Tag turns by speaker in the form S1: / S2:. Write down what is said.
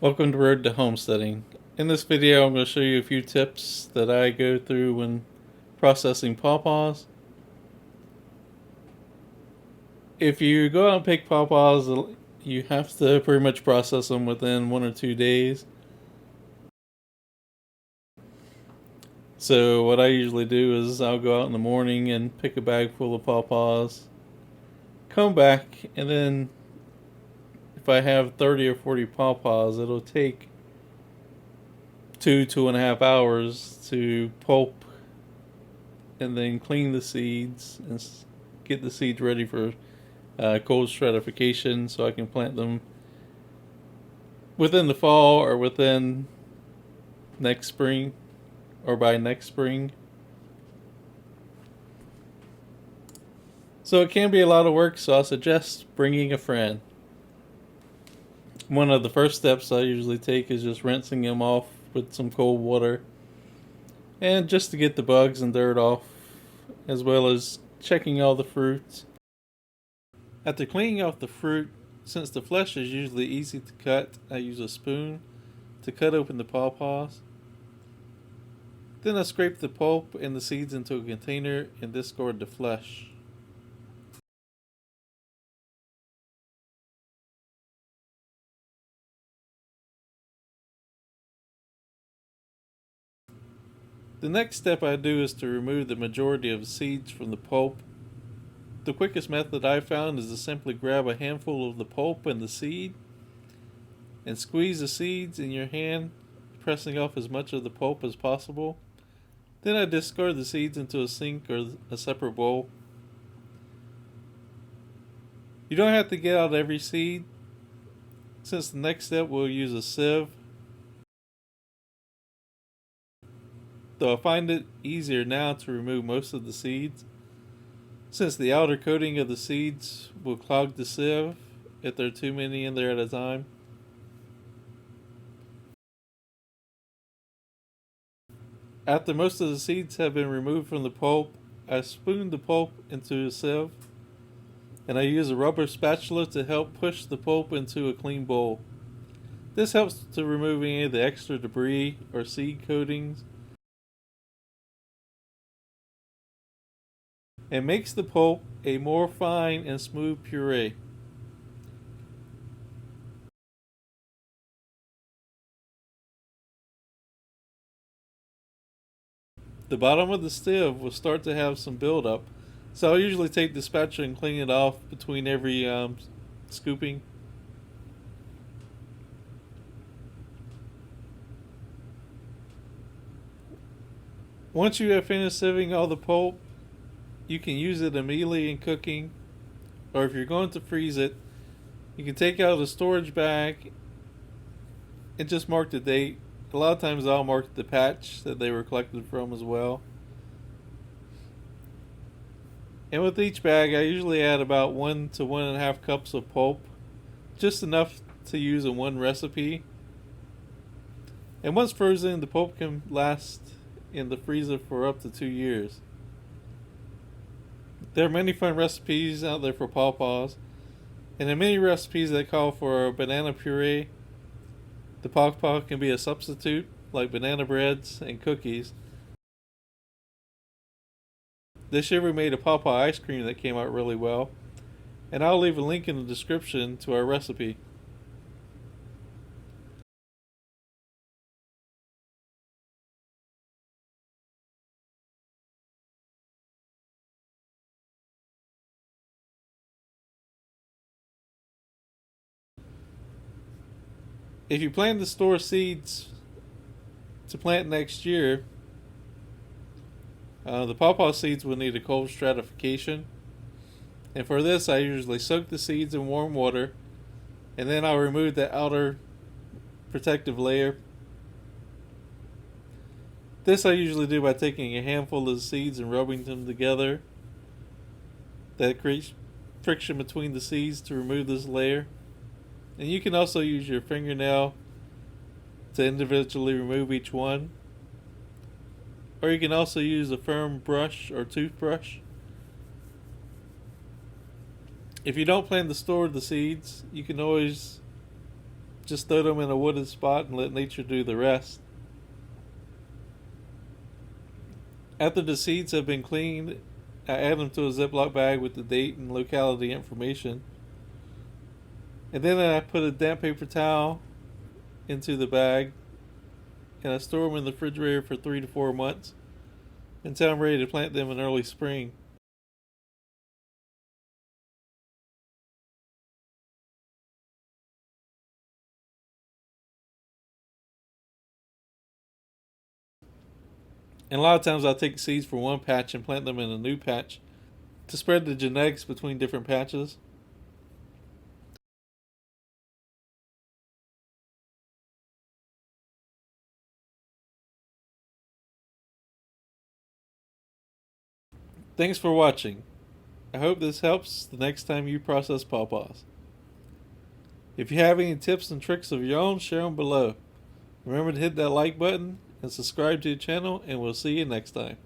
S1: Welcome to Road to Homesteading. In this video I'm going to show you a few tips that I go through when processing pawpaws. If you go out and pick pawpaws, you have to pretty much process them within 1 or 2 days. So what I usually do is I'll go out in the morning and pick a bag full of pawpaws, come back, and then if I have 30 or 40 pawpaws, it'll take 2.5 hours to pulp and then clean the seeds and get the seeds ready for cold stratification so I can plant them within the fall or within next spring or by next spring. So it can be a lot of work, so I suggest bringing a friend. One of the first steps I usually take is just rinsing them off with some cold water, and just to get the bugs and dirt off, as well as checking all the fruits. After cleaning off the fruit, since the flesh is usually easy to cut, I use a spoon to cut open the pawpaws. Then I scrape the pulp and the seeds into a container and discard the flesh. The next step I do is to remove the majority of the seeds from the pulp. The quickest method I found is to simply grab a handful of the pulp and the seed and squeeze the seeds in your hand, pressing off as much of the pulp as possible. Then I discard the seeds into a sink or a separate bowl. You don't have to get out every seed, since the next step we'll use a sieve. Though I find it easier now to remove most of the seeds, since the outer coating of the seeds will clog the sieve if there are too many in there at a time. After most of the seeds have been removed from the pulp, I spoon the pulp into a sieve, and I use a rubber spatula to help push the pulp into a clean bowl. This helps to remove any of the extra debris or seed coatings and makes the pulp a more fine and smooth puree. The bottom of the sieve will start to have some buildup, so I'll usually take the spatula and clean it off between every scooping. Once you have finished sieving all the pulp, you can use it immediately in cooking, or if you're going to freeze it, you can take out a storage bag and just mark the date. A lot of times I'll mark the patch that they were collected from as well. And with each bag I usually add about 1 to 1.5 cups of pulp, just enough to use in one recipe. And once frozen, the pulp can last in the freezer for up to 2 years. There are many fun recipes out there for pawpaws, and in many recipes that call for a banana puree, the pawpaw can be a substitute, like banana breads and cookies. This year we made a pawpaw ice cream that came out really well, and I'll leave a link in the description to our recipe. If you plan to store seeds to plant next year, the pawpaw seeds will need a cold stratification. And for this, I usually soak the seeds in warm water, and then I'll remove the outer protective layer. This I usually do by taking a handful of the seeds and rubbing them together. That creates friction between the seeds to remove this layer. And you can also use your fingernail to individually remove each one. Or you can also use a firm brush or toothbrush. If you don't plan to store the seeds, you can always Just throw them in a wooded spot and let nature do the rest. After the seeds have been cleaned, I add them to a Ziploc bag with the date and locality information. And then I put a damp paper towel into the bag and I store them in the refrigerator for 3 to 4 months until I'm ready to plant them in early spring. And a lot of times I'll take seeds from one patch and plant them in a new patch to spread the genetics between different patches. Thanks for watching. I hope this helps the next time you process pawpaws. If you have any tips and tricks of your own, share them below. Remember to hit that like button and subscribe to the channel, and we'll see you next time.